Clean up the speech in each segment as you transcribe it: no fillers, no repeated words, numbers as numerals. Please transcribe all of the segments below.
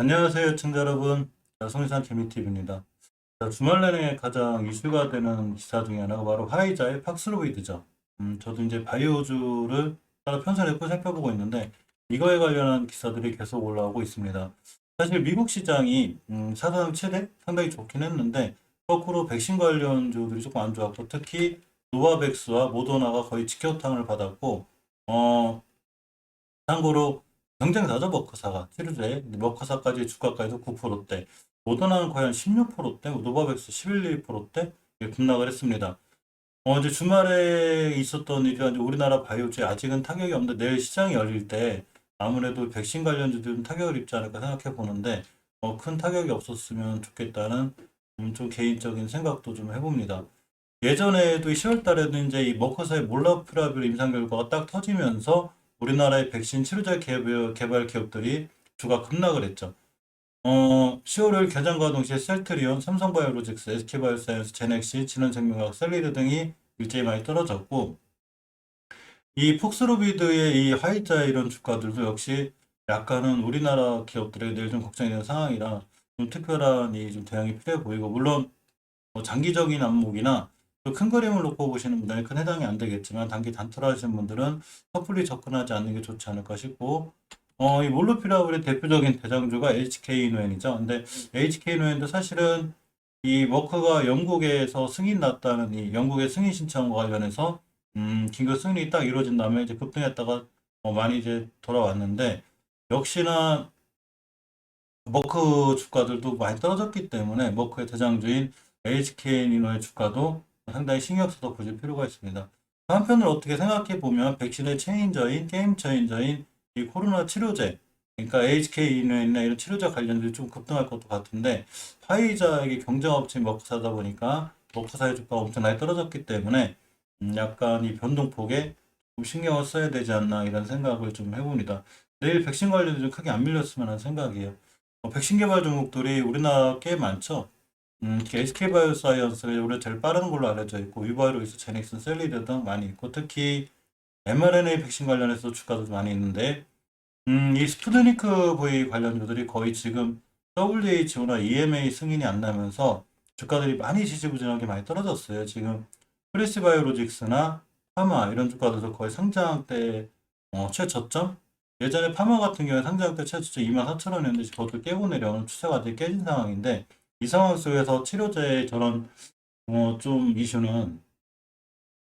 안녕하세요, 청자 여러분. 송리산 재미TV입니다. 주말 내내 가장 이슈가 되는 기사 중에 하나가 바로 화이자의 팍스로비드죠. 저도 이제 바이오주를 따로 편성했고 살펴보고 있는데 이거에 관련한 기사들이 계속 올라오고 있습니다. 사실 미국 시장이 사상 최대 상당히 좋긴 했는데 거꾸로 백신 관련주들이 조금 안 좋았고 특히 노바백스와 모더나가 거의 직격탄을 받았고 어, 참고로 경쟁사죠, 머크사가. 치료제, 머크사까지 주가까지도 9%대, 모더나는 거의 한 16%대, 노바백스 11%대 급락을 했습니다. 이제 주말에 있었던 일이라 이제 우리나라 바이오주에 아직은 타격이 없는데 내일 시장이 열릴 때 아무래도 백신 관련주들은 타격을 입지 않을까 생각해 보는데 큰 타격이 없었으면 좋겠다는 좀 개인적인 생각도 좀 해봅니다. 예전에도 10월 달에도 이제 이 머커사의 몰라프라빌 임상 결과가 딱 터지면서 우리나라의 백신 치료제 개발 기업들이 주가 급락을 했죠. 10월을 개장과 동시에 셀트리온, 삼성바이오로직스, SK바이오사이언스, 제넥시, 진원생명과학, 셀리드 등이 일제히 많이 떨어졌고 이 폭스로비드의 이 화이자 이런 주가들도 역시 약간은 우리나라 기업들에 내일 좀 걱정이 되는 상황이라 좀 특별한 이 좀 대응이 필요해 보이고 물론 장기적인 안목이나 또 큰 그림을 놓고 보시는 분들은 큰 해당이 안 되겠지만 단기 단타하시는 분들은 섣불리 접근하지 않는 게 좋지 않을까 싶고 이 몰루피라블의 대표적인 대장주가 HK노엔이죠. 근데 HK노엔도 사실은 이 머크가 영국에서 승인 났다는 이 영국의 승인 신청과 관련해서 긴급 승인이 딱 이루어진 다음에 이제 급등했다가 많이 이제 돌아왔는데 역시나 머크 주가들도 많이 떨어졌기 때문에 머크의 대장주인 HK니노의 주가도 상당히 신경 써서 보실 필요가 있습니다. 한편으로 어떻게 생각해 보면 백신의 체인저인 게임 체인저인 이 코로나 치료제 그러니까 HK니노나 이런 치료제 관련들이 좀 급등할 것도 같은데 화이자에게 경쟁업체인 머크사다 보니까 머크사의 주가가 엄청나게 떨어졌기 때문에 약간 이 변동폭에 좀 신경을 써야 되지 않나 이런 생각을 좀 해봅니다. 내일 백신 관련도 좀 크게 안 밀렸으면 하는 생각이에요. 백신 개발 종목들이 우리나라 꽤 많죠. 특히 SK바이오사이언스가 올해 제일 빠른 걸로 알려져 있고, 위바이로이스, 제닉슨, 셀리드 등 많이 있고, 특히 mRNA 백신 관련해서 주가도 많이 있는데, 이 스푸드니크 V 관련주들이 거의 지금 WHO나 EMA 승인이 안 나면서 주가들이 많이 지지부진하게 많이 떨어졌어요. 지금 프리스 바이오로직스나 파마 이런 주가들도 거의 상장 때 최저점? 예전에 파마 같은 경우에 상장 때 최저점 24,000원이었는데 그것도 깨고 내려오는 추세가 되게 깨진 상황인데 이 상황 속에서 치료제의 저런 좀 이슈는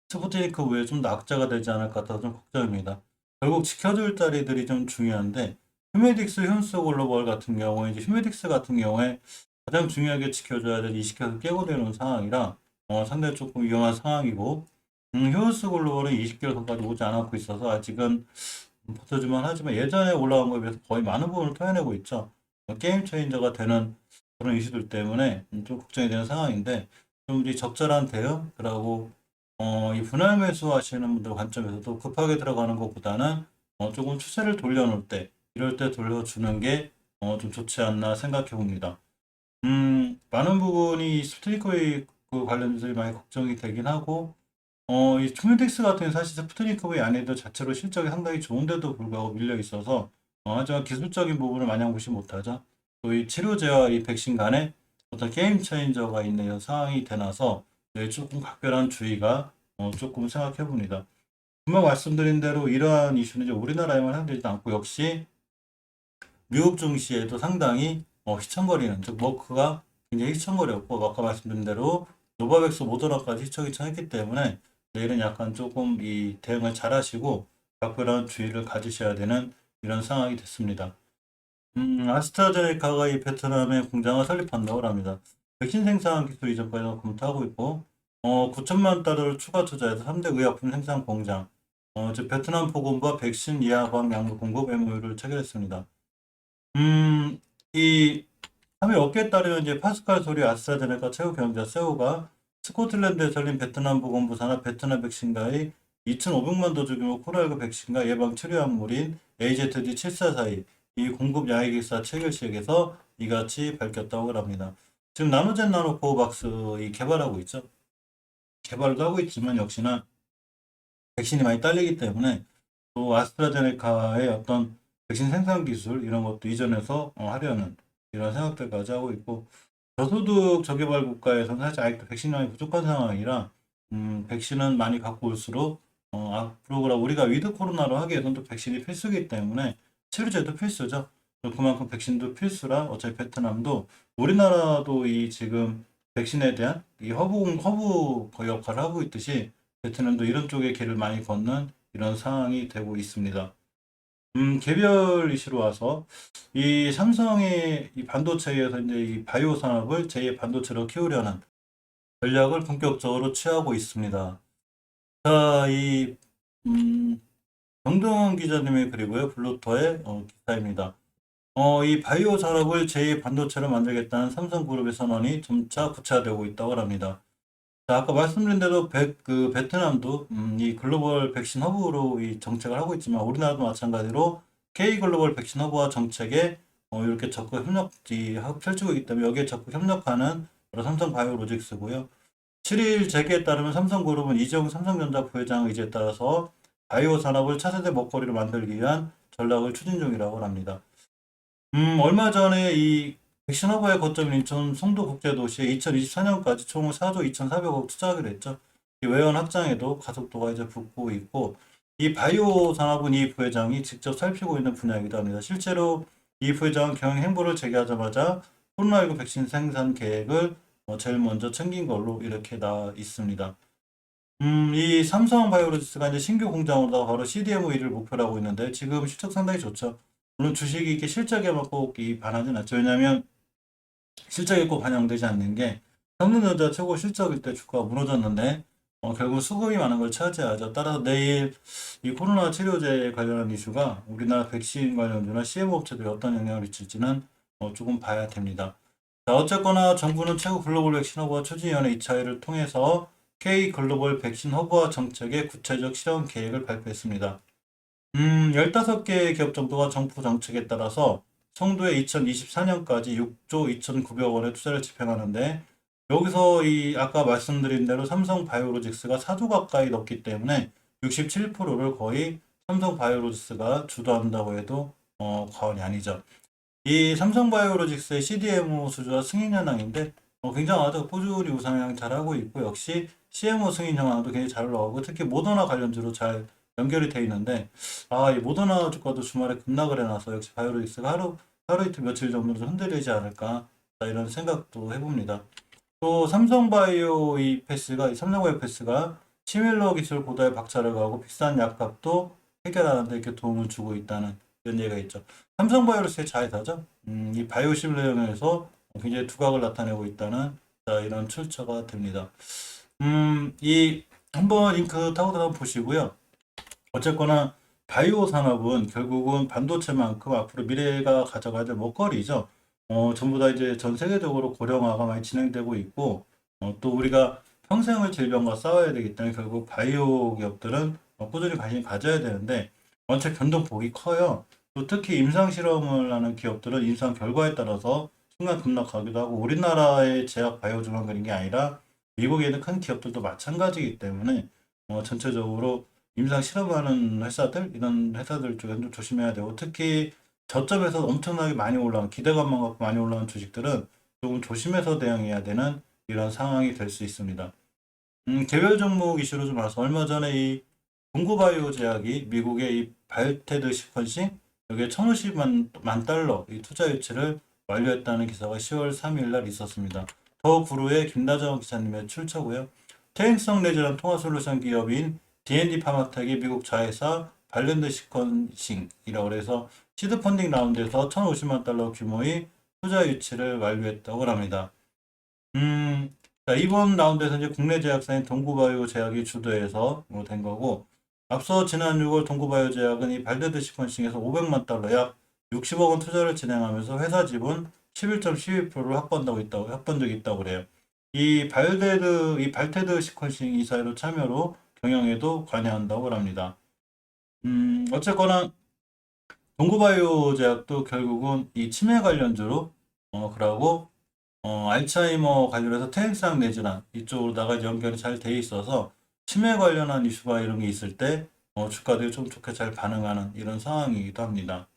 스푸트니크 외에 좀 더 악재가 되지 않을까 같아서 좀 걱정입니다. 결국 지켜줄 자리들이 좀 중요한데 휴메딕스, 현수글로벌 같은 경우에 이제 휴메딕스 같은 경우에 가장 중요하게 지켜줘야 될 이식해서 깨고 내려오는 상황이라 상당히 조금 위험한 상황이고 현수글로벌은 20개월선까지 오지 않고 있어서 아직은 버텨주만 하지만 예전에 올라온 거에 비해서 거의 많은 부분을 토해내고 있죠. 게임 체인저가 되는 그런 이슈들 때문에 좀 걱정이 되는 상황인데 좀 이 적절한 대응 그리고 이 분할 매수 하시는 분들 관점에서도 급하게 들어가는 것보다는 조금 추세를 돌려놓을 때 이럴 때 돌려주는 게 좀 좋지 않나 생각해 봅니다. 많은 부분이 스프티니크의 그 관련주들이 많이 걱정이 되긴 하고 이 휴메딕스 같은 경우는 사실 스푸트니크의 안에도 자체로 실적이 상당히 좋은데도 불구하고 밀려 있어서 하지만 기술적인 부분을 마냥 무시 못하죠. 또 이 치료제와 이 백신 간에 어떤 게임 체인저가 있는 이런 상황이 되나서 네, 조금 각별한 주의가 조금 생각해 봅니다. 분명 말씀드린 대로 이러한 이슈는 이제 우리나라에만 한되지 않고 역시 미국 증시에도 상당히 휘청거리는 즉 머크가 굉장히 휘청거렸고 아까 말씀드린 대로 노바백스 모더나까지 휘청휘청했기 때문에 내일은 약간 조금 이 대응을 잘 하시고 각별한 주의를 가지셔야 되는 이런 상황이 됐습니다. 아스트라제네카가 이 베트남에 공장을 설립한다고 합니다. 백신 생산 기술 이전까지 검토하고 있고 9천만 달러를 추가 투자해서 3대 의약품 생산 공장 즉 베트남 보건부와 백신 예하방 양부 공급 MOU를 체결했습니다. 이 3일 어깨에 따르면 이제 파스칼 소리 아스트라제네카 최고 경영자 세우가 스코틀랜드에 설린 베트남 보건부 산하 베트남 백신과의 2,500만 도즈 규모 코로나19 백신과 예방 치료 약물인 AZD744이 이 공급 양해 기사 체결 시에서 이같이 밝혔다고 합니다. 지금 나노젠 나노코박스 이 개발하고 있죠. 개발도 하고 있지만 역시나 백신이 많이 딸리기 때문에 또 아스트라제네카의 어떤 백신 생산 기술 이런 것도 이전해서 하려는 이런 생각들까지 하고 있고, 저소득 저개발 국가에서는 사실 아직도 백신량이 부족한 상황이라 백신은 많이 갖고 올수록 앞으로 우리가 위드 코로나로 하기 위해서는 또 백신이 필수이기 때문에 치료제도 필수죠. 그만큼 백신도 필수라 어차피 베트남도 우리나라도 이 지금 백신에 대한 이 허브 역할을 하고 있듯이 베트남도 이런 쪽에 길을 많이 걷는 이런 상황이 되고 있습니다. 개별 이슈로 와서 이 삼성의 이 반도체에서 이제 이 바이오 산업을 제2의 반도체로 키우려는 전략을 본격적으로 취하고 있습니다. 자, 정동원 기자님의 그리고요 블루터의 기사입니다. 이 바이오 산업을 제2의 반도체로 만들겠다는 삼성그룹의 선언이 점차 구체화되고 있다고 합니다. 자, 아까 말씀드린 대로 베트남도 이 글로벌 백신 허브로 이 정책을 하고 있지만 우리나라도 마찬가지로 K 글로벌 백신 허브화 정책에 이렇게 적극 펼치고 있기 때문에 여기에 적극 협력하는 바로 삼성 바이오로직스고요. 7일 재계에 따르면 삼성그룹은 이재용 삼성전자 부회장 의지에 따라서 바이오 산업을 차세대 먹거리로 만들기 위한 전략을 추진 중이라고 합니다. 얼마 전에 이 백신 허브의 거점인 인천 송도국제도시에 2024년까지 총 4조 2,400억 투자하기로 했죠. 이 외연 확장에도 가속도가 이제 붙고 있고, 이 바이오 산업은 이 부회장이 직접 살피고 있는 분야이기도 합니다. 실제로 이 부회장은 경영 행보를 재개하자마자 코로나19 백신 생산 계획을 제일 먼저 챙긴 걸로 이렇게 나와 있습니다. 이 삼성 바이오로직스가 이제 신규 공장으로다가 바로 CDMO 일을 목표로 하고 있는데 지금 실적 상당히 좋죠. 물론 주식이 이렇게 실적에만 꼭 반하진 않죠. 왜냐하면 실적에 꼭 반영되지 않는 게 삼성전자 최고 실적일 때 주가가 무너졌는데 결국 수급이 많은 걸 차지하죠. 따라서 내일 이 코로나 치료제 관련한 이슈가 우리나라 백신 관련주나 CMO 업체들이 어떤 영향을 미칠지는 조금 봐야 됩니다. 자, 어쨌거나 정부는 최고 글로벌 백신 허브화 추진위원회 2차회를 통해서 K 글로벌 백신 허브화 정책의 구체적 실현 계획을 발표했습니다. 15개 기업 정도가 정부 정책에 따라서 송도에 2024년까지 6조 2,900억 원의 투자를 집행하는데 여기서 이 아까 말씀드린 대로 삼성 바이오로직스가 4조 가까이 넣기 때문에 67%를 거의 삼성 바이오로직스가 주도한다고 해도 과언이 아니죠. 이 삼성 바이오로직스의 CDMO 수주와 승인 현황인데 굉장하죠. 꾸준히 우상향 잘하고 있고 역시 CMO 승인 현황도 굉장히 잘 나오고 특히 모더나 관련주로 잘 연결이 돼 있는데 이 모더나 주가도 주말에 급락을 해놔서 역시 바이오로직스가 하루 이틀 며칠 정도 좀 흔들리지 않을까 이런 생각도 해봅니다. 또 삼성바이오 패스가 시밀러 기술 고도에 박차를 가하고 비싼 약값도 해결하는 데 이렇게 도움을 주고 있다는 이런 얘기가 있죠. 삼성바이오로스의 자회사죠. 이 바이오 시밀러 영역에서 굉장히 두각을 나타내고 있다는 이런 출처가 됩니다. 한번 링크 타고 들어가 보시고요. 어쨌거나 바이오 산업은 결국은 반도체만큼 앞으로 미래가 가져가야 될 먹거리죠. 전부 다 이제 전 세계적으로 고령화가 많이 진행되고 있고, 또 우리가 평생을 질병과 싸워야 되기 때문에 결국 바이오 기업들은 꾸준히 관심 가져야 되는데, 원체 변동폭이 커요. 또 특히 임상 실험을 하는 기업들은 임상 결과에 따라서 순간 급락하기도 하고, 우리나라의 제약 바이오주만 그런 게 아니라 미국에 있는 큰 기업들도 마찬가지이기 때문에 전체적으로 임상 실험하는 회사들, 이런 회사들 쪽에는 좀 조심해야 되고, 특히 저점에서 엄청나게 많이 올라온, 기대감만 갖고 많이 올라온 주식들은 조금 조심해서 대응해야 되는 이런 상황이 될 수 있습니다. 개별 종목 이슈로 좀 와서 얼마 전에 이 동구바이오 제약이 미국의 이 바이오테드 시퀀싱, 여기에 1,050만 달러 이 투자 유치를 완료했다는 기사가 10월 3일 날 있었습니다. 더 구루의 김다정 기자님의 출처고요. 퇴행성 내질환 통화 솔루션 기업인 D&D 파마텍이 미국 자회사 발렌드 시퀀싱이라고 해서 시드 펀딩 라운드에서 1,050만 달러 규모의 투자 유치를 완료했다고 합니다. 자, 이번 라운드에서 이제 국내 제약사인 동구바이오 제약이 주도해서 된 거고, 앞서 지난 6월 동구바이오 제약은 이 발렌드 시퀀싱에서 500만 달러 약 60억 원 투자를 진행하면서 회사 지분 11.12%를 확보한 적이 있다고 그래요. 이 발테드 시퀀싱 이 사회로 참여로 경영에도 관여한다고 합니다. 어쨌거나 동구바이오 제약도 결국은 이 치매 관련주로 그러고 알츠하이머 관련해서 퇴행성 뇌질환 이쪽으로다가 연결이 잘 돼 있어서 치매 관련한 이슈가 이런 게 있을 때 주가들이 좀 좋게 잘 반응하는 이런 상황이기도 합니다.